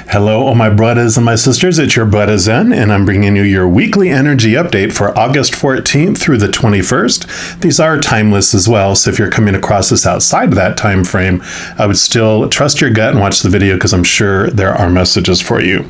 Hello, all my brothers and my sisters. It's your brother Zen, and I'm bringing you your weekly energy update for August 14th through the 21st. These are timeless as well, so if you're coming across this outside of that time frame, I would still trust your gut and watch the video because I'm sure there are messages for you.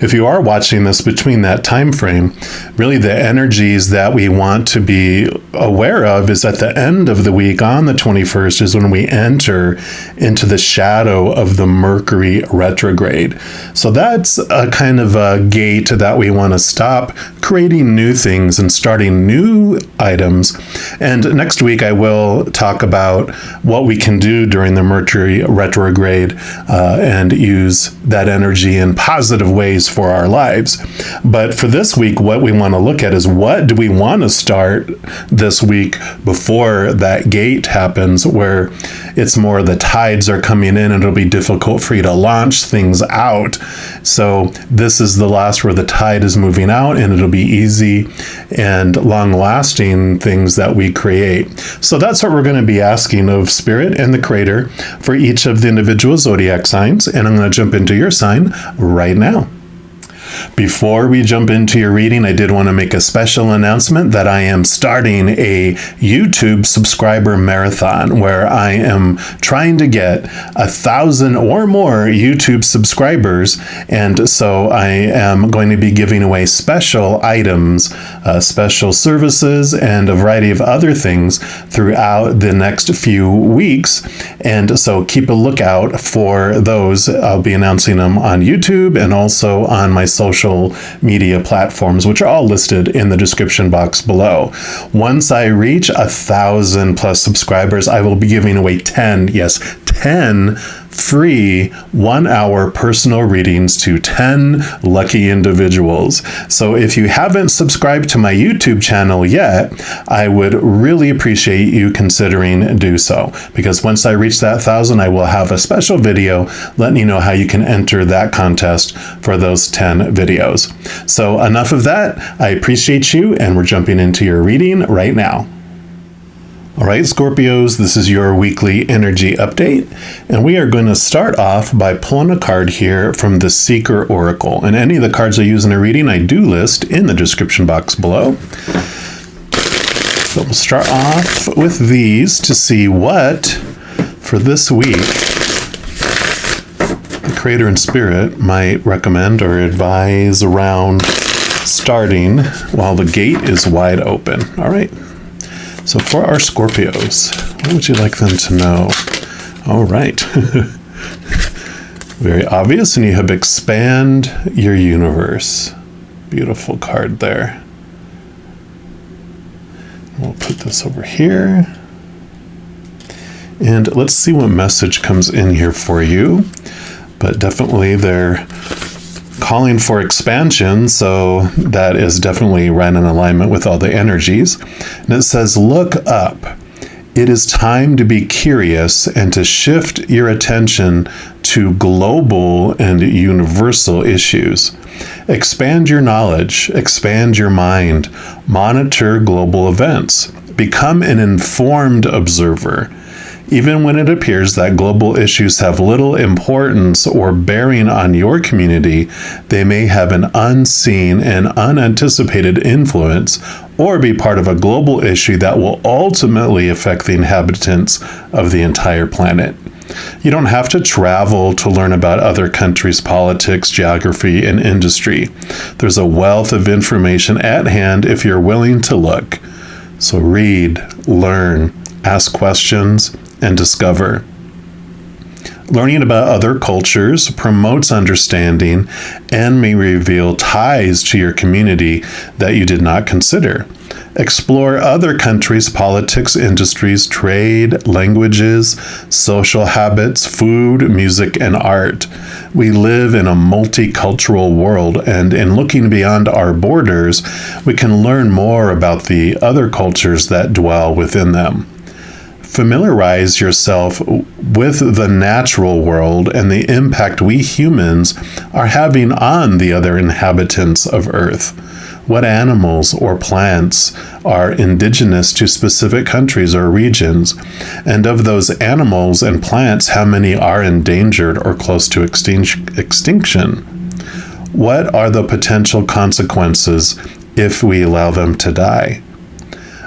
If you are watching this between that time frame, really the energies that we want to be aware of is at the end of the week on the 21st is when we enter into the shadow of the Mercury retrograde. So that's a kind of a gate that we want to stop creating new things and starting new items. And next week I will talk about what we can do during the Mercury retrograde and use that energy in positive ways for our lives. But for this week, what we want to look at is what do we want to start this week before that gate happens, where it's more the tides are coming in and it'll be difficult for you to launch things out. So this is the last where the tide is moving out, and it'll be easy and long-lasting things that we create. So that's what we're going to be asking of Spirit and the Creator for each of the individual zodiac signs, and I'm going to jump into your sign right now. Before we jump into your reading, I did want to make a special announcement that I am starting a YouTube subscriber marathon where I am trying to get 1,000 or more YouTube subscribers. And so I am going to be giving away special items, special services, and a variety of other things throughout the next few weeks. And so keep a lookout for those. I'll be announcing them on YouTube and also on my social media platforms, which are all listed in the description box below. Once I reach 1,000 plus subscribers, I will be giving away 10 free 1-hour personal readings to 10 lucky individuals. So if you haven't subscribed to my YouTube channel yet, I would really appreciate you considering do so, because once I reach that 1,000, I will have a special video letting you know how you can enter that contest for those 10 videos. So enough of that. I appreciate you, and we're jumping into your reading right now. All right, Scorpios, this is your weekly energy update, and we are going to start off by pulling a card here from the Seeker Oracle. And any of the cards I use in a reading, I do list in the description box below. So we'll start off with these to see what, for this week, the Creator and Spirit might recommend or advise around starting while the gate is wide open. All right. So for our Scorpios, what would you like them to know? All right. Very obvious, and you have expand your universe. Beautiful card there. We'll put this over here. And let's see what message comes in here for you. But definitely they're calling for expansion, so that is definitely right in alignment with all the energies. And it says, look up. It is time to be curious and to shift your attention to global and universal issues. Expand your knowledge, expand your mind, monitor global events, become an informed observer. Even when it appears that global issues have little importance or bearing on your community, they may have an unseen and unanticipated influence or be part of a global issue that will ultimately affect the inhabitants of the entire planet. You don't have to travel to learn about other countries' politics, geography, and industry. There's a wealth of information at hand if you're willing to look. So read, learn, ask questions, and discover. Learning about other cultures promotes understanding and may reveal ties to your community that you did not consider. Explore other countries' politics, industries, trade, languages, social habits, food, music, and art. We live in a multicultural world, and in looking beyond our borders, we can learn more about the other cultures that dwell within them. Familiarize yourself with the natural world and the impact we humans are having on the other inhabitants of Earth. What animals or plants are indigenous to specific countries or regions? And of those animals and plants, how many are endangered or close to extinction? What are the potential consequences if we allow them to die?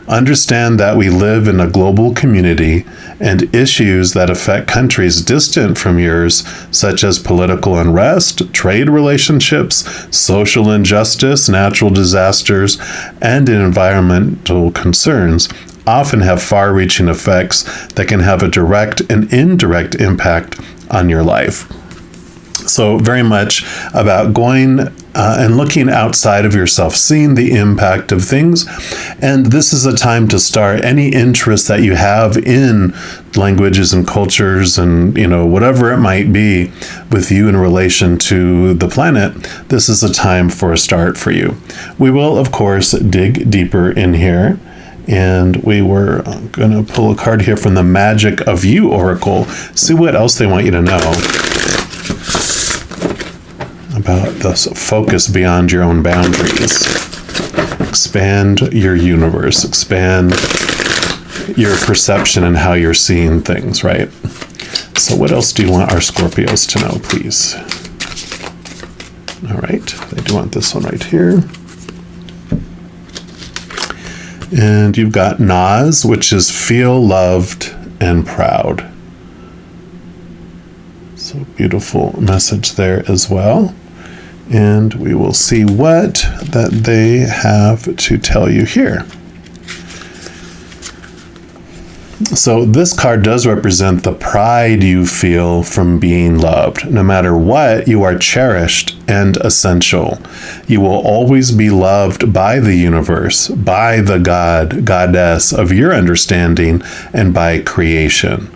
Understand that we live in a global community, and issues that affect countries distant from yours, such as political unrest, trade relationships, social injustice, natural disasters, and environmental concerns, often have far-reaching effects that can have a direct and indirect impact on your life. So very much about going and looking outside of yourself, seeing the impact of things. And this is a time to start any interest that you have in languages and cultures and, whatever it might be with you in relation to the planet. This is a time for a start for you. We will, of course, dig deeper in here. And we were going to pull a card here from the Magic of You Oracle, see what else they want you to know about this focus beyond your own boundaries. Expand your universe, expand your perception and how you're seeing things, right? So what else do you want our Scorpios to know, please? All right, I do want this one right here. And you've got Naz, which is feel loved and proud. So beautiful message there as well. And we will see what that they have to tell you here. So this card does represent the pride you feel from being loved. No matter what, you are cherished and essential. You will always be loved by the universe, by the God, goddess of your understanding, and by creation.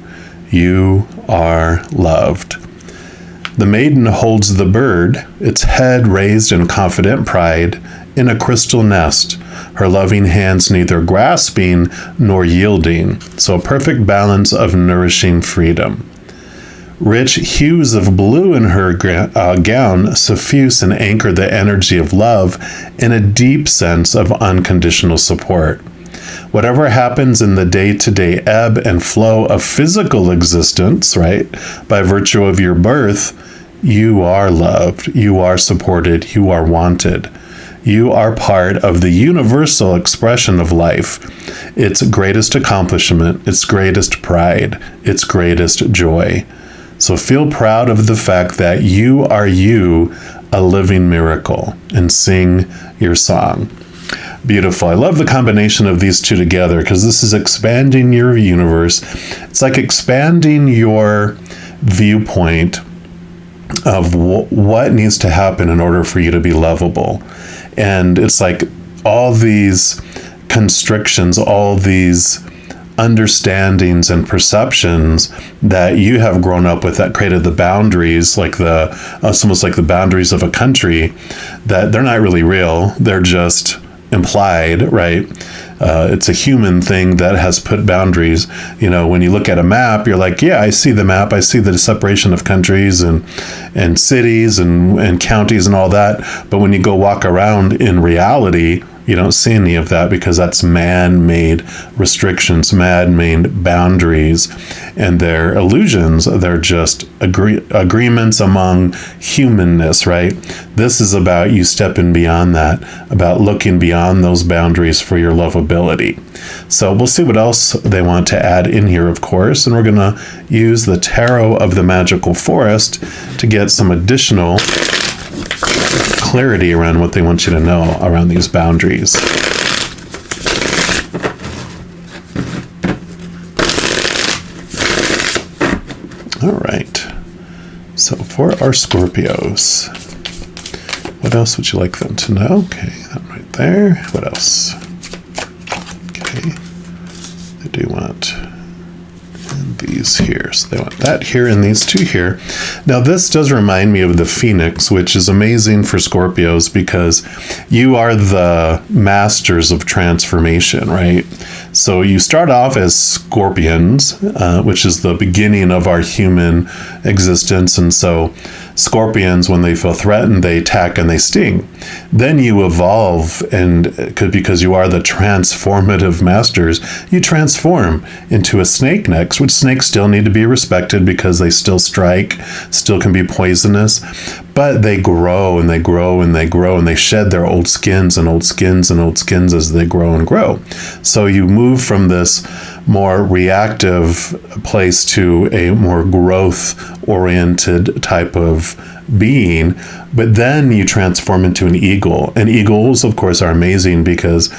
You are loved. The maiden holds the bird, its head raised in confident pride, in a crystal nest, her loving hands neither grasping nor yielding, so a perfect balance of nourishing freedom. Rich hues of blue in her gown suffuse and anchor the energy of love in a deep sense of unconditional support. Whatever happens in the day-to-day ebb and flow of physical existence, right, by virtue of your birth, you are loved, you are supported, you are wanted. You are part of the universal expression of life, its greatest accomplishment, its greatest pride, its greatest joy. So feel proud of the fact that you are you, a living miracle, and sing your song. Beautiful. I love the combination of these two together because this is expanding your universe. It's like expanding your viewpoint of what needs to happen in order for you to be lovable. And it's like all these constrictions, all these understandings and perceptions that you have grown up with that created the boundaries, like it's almost like the boundaries of a country, that they're not really real. They're just implied, right? It's a human thing that has put boundaries. When you look at a map, you're like, yeah, I see the map. I see the separation of countries and cities and counties and all that. But when you go walk around in reality, you don't see any of that because that's man-made restrictions, man-made boundaries, and they're illusions. They're just agreements among humanness, right? This is about you stepping beyond that, about looking beyond those boundaries for your lovability. So we'll see what else they want to add in here, of course, and we're going to use the Tarot of the Magical Forest to get some additional clarity around what they want you to know around these boundaries. All right. So for our Scorpios, what else would you like them to know? Okay, that right there. What else? Okay. I do want these here. So they want that here and these two here. Now this does remind me of the Phoenix, which is amazing for Scorpios because you are the masters of transformation, right? So you start off as scorpions, which is the beginning of our human existence. And so scorpions, when they feel threatened, they attack and they sting. Then you evolve, and because you are the transformative masters, you transform into a snake next, which snakes still need to be respected because they still strike, still can be poisonous, but they grow and they grow and they grow, and they shed their old skins and old skins and old skins as they grow and grow. So you move from this more reactive place to a more growth-oriented type of being, but then you transform into an eagle. And eagles, of course, are amazing because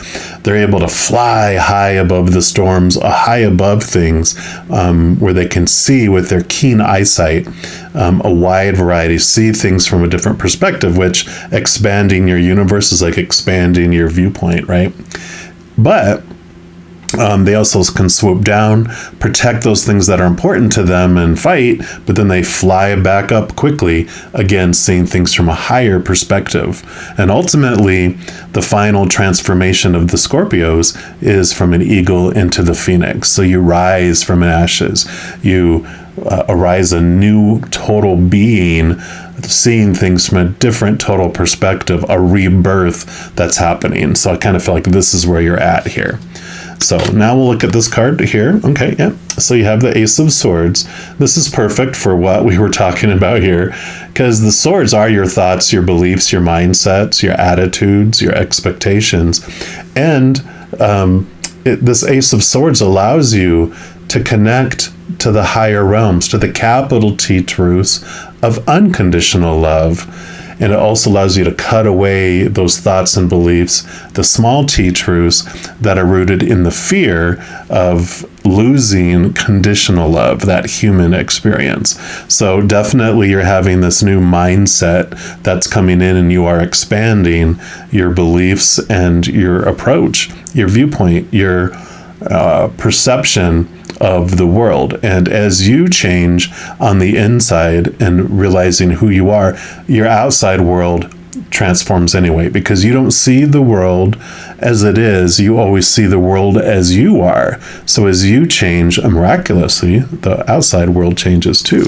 they're able to fly high above the storms, high above things, where they can see with their keen eyesight a wide variety, see things from a different perspective, which expanding your universe is like expanding your viewpoint, right? But they also can swoop down, protect those things that are important to them and fight, but then they fly back up quickly, again, seeing things from a higher perspective. And ultimately, the final transformation of the Scorpios is from an eagle into the phoenix. So you rise from ashes. You arise a new total being, seeing things from a different total perspective, a rebirth that's happening. So I kind of feel like this is where you're at here. So now we'll look at this card here. Okay, yeah. So you have the Ace of Swords. This is perfect for what we were talking about here, because the swords are your thoughts, your beliefs, your mindsets, your attitudes, your expectations. And this Ace of Swords allows you to connect to the higher realms, to the capital T truths of unconditional love. And it also allows you to cut away those thoughts and beliefs, the small t truths that are rooted in the fear of losing conditional love, that human experience. So definitely you're having this new mindset that's coming in, and you are expanding your beliefs and your approach, your viewpoint, your perception of the world. And as you change on the inside and realizing who you are, your outside world transforms anyway, because you don't see the world as it is, you always see the world as you are. So as you change, miraculously, the outside world changes too.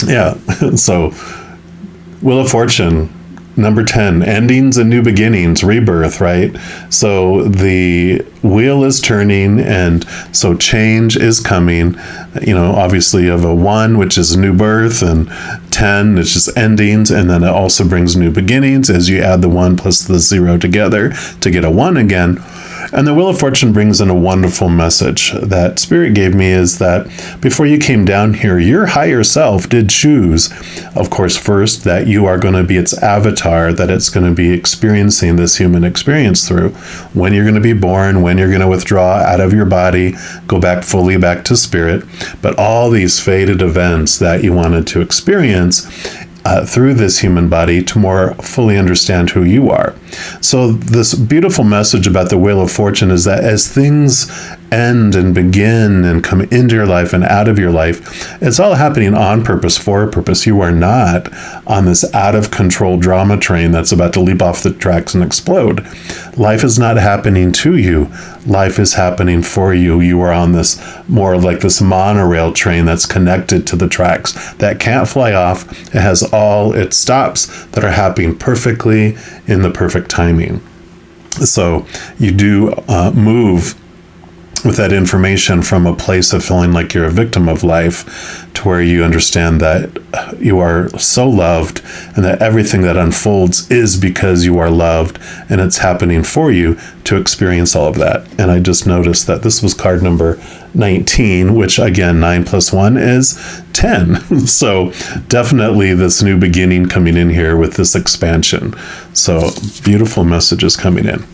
Yeah. So Wheel of Fortune, number 10, endings and new beginnings, rebirth, right? So the wheel is turning, and so change is coming. You know, obviously you have a 1, which is new birth, and 10, which is endings, and then it also brings new beginnings as you add the 1 plus the 0 together to get a 1 again. And the Wheel of Fortune brings in a wonderful message that Spirit gave me, is that before you came down here, your higher self did choose, of course, first, that you are going to be its avatar, that it's going to be experiencing this human experience through. When you're going to be born, when you're going to withdraw out of your body, go back fully back to Spirit. But all these fated events that you wanted to experience through this human body to more fully understand who you are. So this beautiful message about the Wheel of Fortune is that as things end and begin and come into your life and out of your life, it's all happening on purpose, for a purpose. You are not on this out of control drama train that's about to leap off the tracks and explode. Life is not happening to you. Life is happening for you. You are on this more like this monorail train that's connected to the tracks that can't fly off. It has all its stops that are happening perfectly in the perfect timing. So you do move with that information from a place of feeling like you're a victim of life to where you understand that you are so loved, and that everything that unfolds is because you are loved, and it's happening for you to experience all of that. And I just noticed that this was card number 19, which again, 9 plus 1 is 10. So definitely this new beginning coming in here with this expansion. So beautiful messages coming in.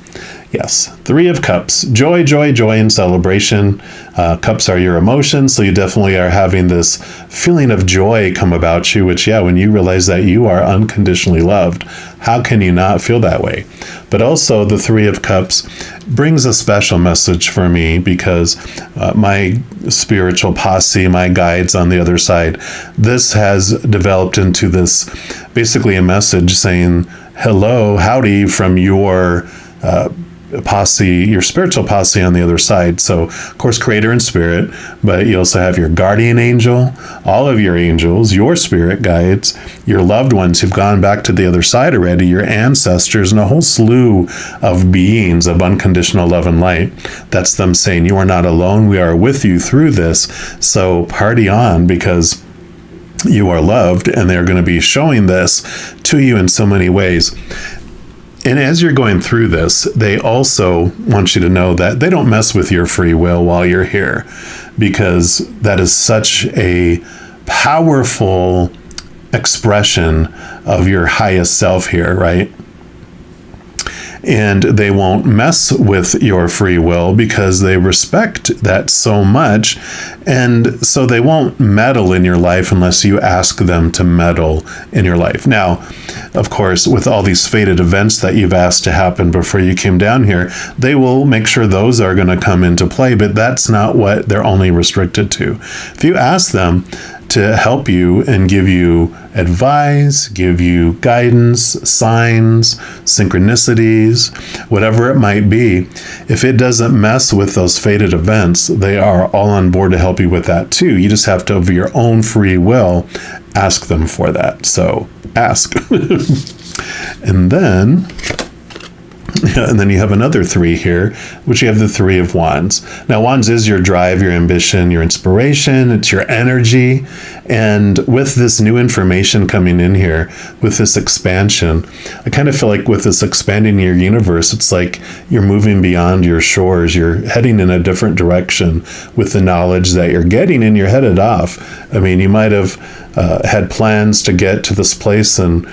Yes, 3 of Cups, joy, joy, joy, and celebration. Cups are your emotions, so you definitely are having this feeling of joy come about you, which, yeah, when you realize that you are unconditionally loved, how can you not feel that way? But also the 3 of Cups brings a special message for me, because my spiritual posse, my guides on the other side, this has developed into this, basically a message saying, hello, howdy from your posse, your spiritual posse on the other side. So, of course, creator and spirit, but you also have your guardian angel, all of your angels, your spirit guides, your loved ones who've gone back to the other side already, your ancestors, and a whole slew of beings of unconditional love and light. That's them saying, you are not alone. We are with you through this. So party on, because you are loved, and they're going to be showing this to you in so many ways. And as you're going through this, they also want you to know that they don't mess with your free will while you're here, because that is such a powerful expression of your highest self here, right? And they won't mess with your free will because they respect that so much. And so they won't meddle in your life unless you ask them to meddle in your life. Now, of course, with all these fated events that you've asked to happen before you came down here, they will make sure those are going to come into play, but that's not what they're only restricted to. If you ask them to help you and give you advice, give you guidance, signs, synchronicities, whatever it might be, if it doesn't mess with those fated events, they are all on board to help you with that too. You just have to, of your own free will, ask them for that. So ask. And then you have another 3 here, which you have the 3 of Wands. Now, Wands is your drive, your ambition, your inspiration, it's your energy. And with this new information coming in here, with this expansion, I kind of feel like with this expanding your universe, it's like you're moving beyond your shores. You're heading in a different direction with the knowledge that you're getting, and you're headed off. I mean, you might have had plans to get to this place and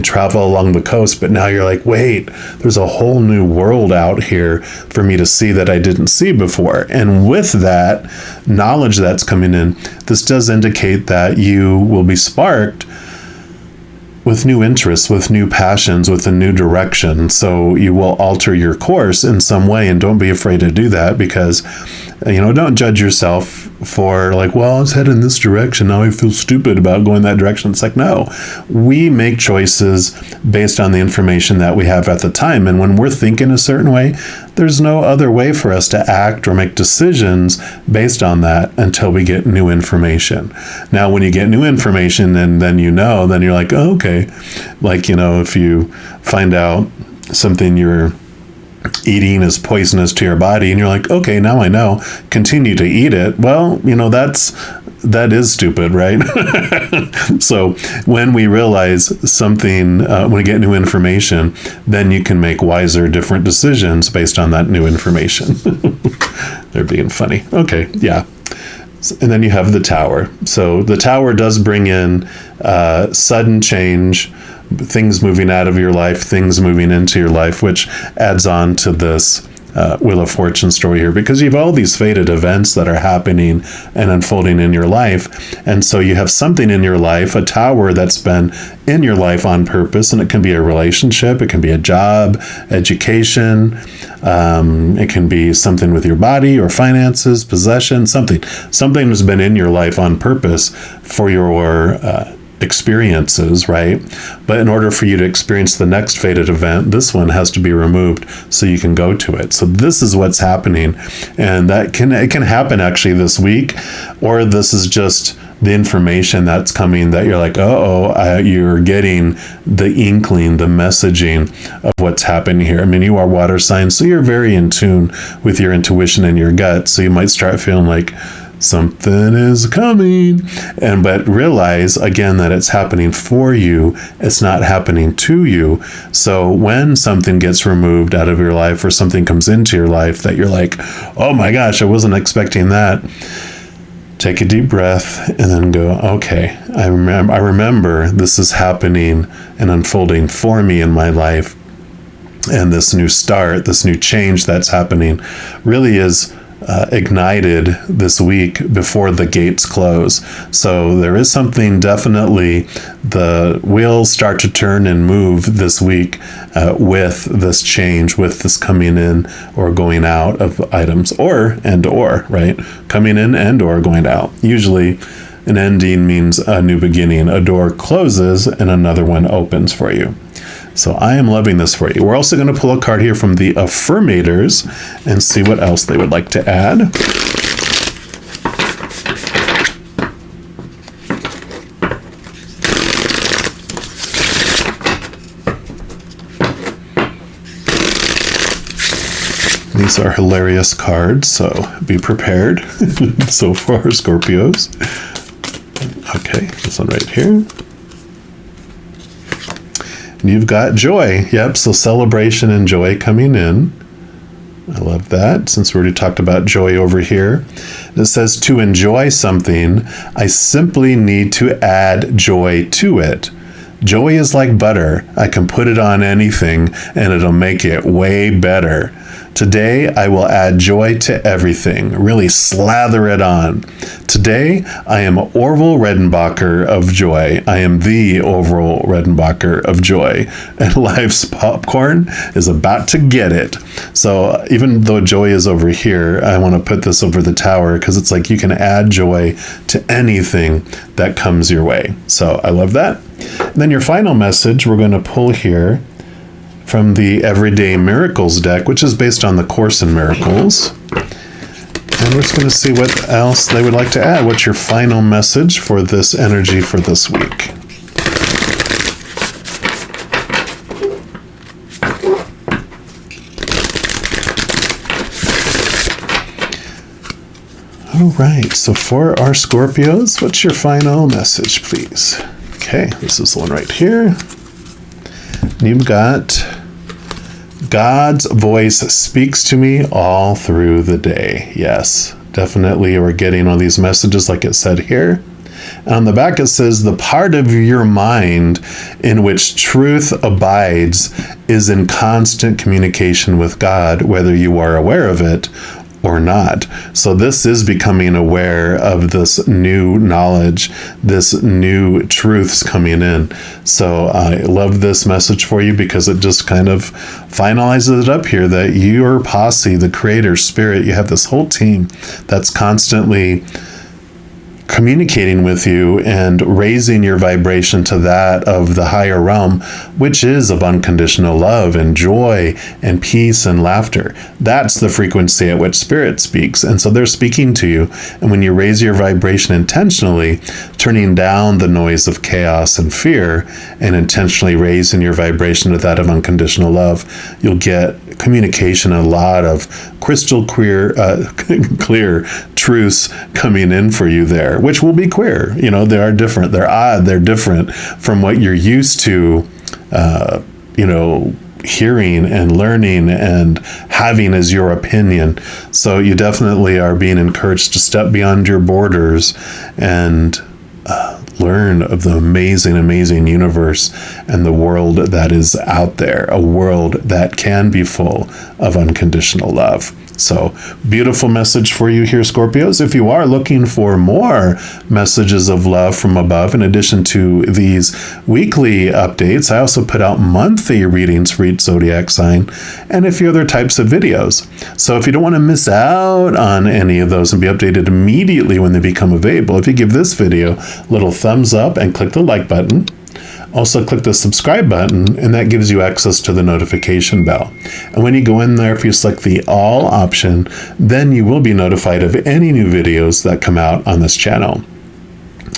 travel along the coast, but now you're like, wait, there's a whole new world out here for me to see that I didn't see before. And with that knowledge that's coming in, this does indicate that you will be sparked with new interests, with new passions, with a new direction. So you will alter your course in some way, and don't be afraid to do that, because, don't judge yourself for like, well, I was heading this direction, now I feel stupid about going that direction. It's like, no, we make choices based on the information that we have at the time. And when we're thinking a certain way, there's no other way for us to act or make decisions based on that until we get new information. Now, when you get new information and then then you're like, oh, okay. Like, if you find out something you're eating is poisonous to your body, and you're like, okay, now I know, continue to eat it. Well, that is stupid, right? So when we realize something, when we get new information, then you can make wiser, different decisions based on that new information. They're being funny. Okay, yeah. And then you have the Tower. So the Tower does bring in sudden change, things moving out of your life, things moving into your life, which adds on to this Wheel of Fortune story here, because you have all these fated events that are happening and unfolding in your life. And so you have something in your life, a tower that's been in your life on purpose, and it can be a relationship, it can be a job, education, it can be something with your body or finances, possession, something has been in your life on purpose for your experiences, right? But in order for you to experience the next fated event, this one has to be removed so you can go to it. So this is what's happening, and it can happen actually this week, or this is just the information that's coming that you're like, you're getting the inkling, the messaging of what's happening here. I mean, you are water signs, so you're very in tune with your intuition and your gut. So you might start feeling like something is coming, but realize again that it's happening for you. It's not happening to you. So when something gets removed out of your life, or something comes into your life that you're like, oh my gosh, I wasn't expecting that, take a deep breath and then go, okay, I remember this is happening and unfolding for me in my life. And this new start, this new change that's happening really is ignited this week before the gates close. So there is something, definitely the wheels start to turn and move this week with this change, with this coming in or going out of items, or right? Coming in and or going out. Usually an ending means a new beginning. A door closes and another one opens for you. So I am loving this for you. We're also going to pull a card here from the Affirmators and see what else they would like to add. These are hilarious cards, so be prepared. So far, Scorpios. Okay, this one right here. And you've got joy. Yep, so celebration and joy coming in. I love that, since we already talked about joy over here. It says to enjoy something, I simply need to add joy to it. Joy is like butter. I can put it on anything and it'll make it way better. Today, I will add joy to everything. Really slather it on. Today, I am Orville Redenbacher of joy. I am the Orville Redenbacher of joy. And life's popcorn is about to get it. So even though joy is over here, I want to put this over the tower because it's like you can add joy to anything that comes your way. So I love that. And then your final message we're going to pull here from the Everyday Miracles deck, which is based on the Course in Miracles. And we're just going to see what else they would like to add. What's your final message for this energy for this week? All right, so for our Scorpios, what's your final message, please? Okay, this is the one right here. You've got God's voice speaks to me all through the day. Yes, definitely we're getting all these messages like it said here. And on the back it says, the part of your mind in which truth abides is in constant communication with God, whether you are aware of it or not. So this is becoming aware of this new knowledge, this new truths coming in. So I love this message for you because it just kind of finalizes it up here that your posse, the creator spirit, you have this whole team that's constantly communicating with you and raising your vibration to that of the higher realm, which is of unconditional love and joy and peace and laughter. That's the frequency at which spirit speaks. And so they're speaking to you. And when you raise your vibration intentionally, turning down the noise of chaos and fear and intentionally raising your vibration to that of unconditional love, you'll get communication, a lot of crystal clear truths coming in for you there, which will be queer. You know, they are different. They're odd. They're different from what you're used to, hearing and learning and having as your opinion. So you definitely are being encouraged to step beyond your borders and learn of the amazing universe and the world that is out there, a world that can be full of unconditional love. So beautiful message for you here, Scorpios. If you are looking for more messages of love from above, in addition to these weekly updates, I also put out monthly readings for each zodiac sign and a few other types of videos. So if you don't want to miss out on any of those and be updated immediately when they become available, if you give this video a little thumbs up and click the like button, also click the subscribe button, and that gives you access to the notification bell. And when you go in there, if you select the all option, then you will be notified of any new videos that come out on this channel.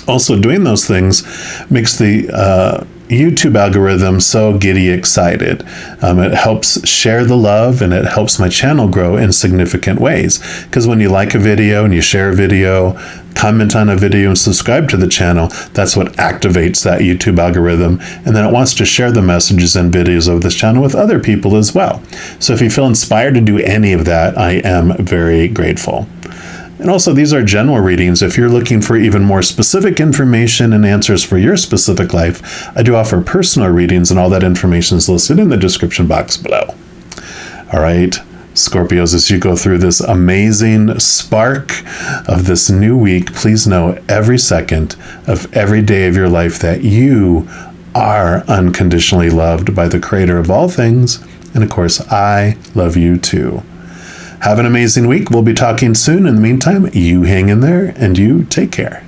Also, doing those things makes the YouTube algorithm so giddy excited. It helps share the love and it helps my channel grow in significant ways. Because when you like a video and you share a video, comment on a video and subscribe to the channel, that's what activates that YouTube algorithm. And then it wants to share the messages and videos of this channel with other people as well. So if you feel inspired to do any of that, I am very grateful. And also, these are general readings. If you're looking for even more specific information and answers for your specific life, I do offer personal readings, and all that information is listed in the description box below. All right, Scorpios, as you go through this amazing spark of this new week, please know every second of every day of your life that you are unconditionally loved by the creator of all things. And of course, I love you too. Have an amazing week. We'll be talking soon. In the meantime, you hang in there and you take care.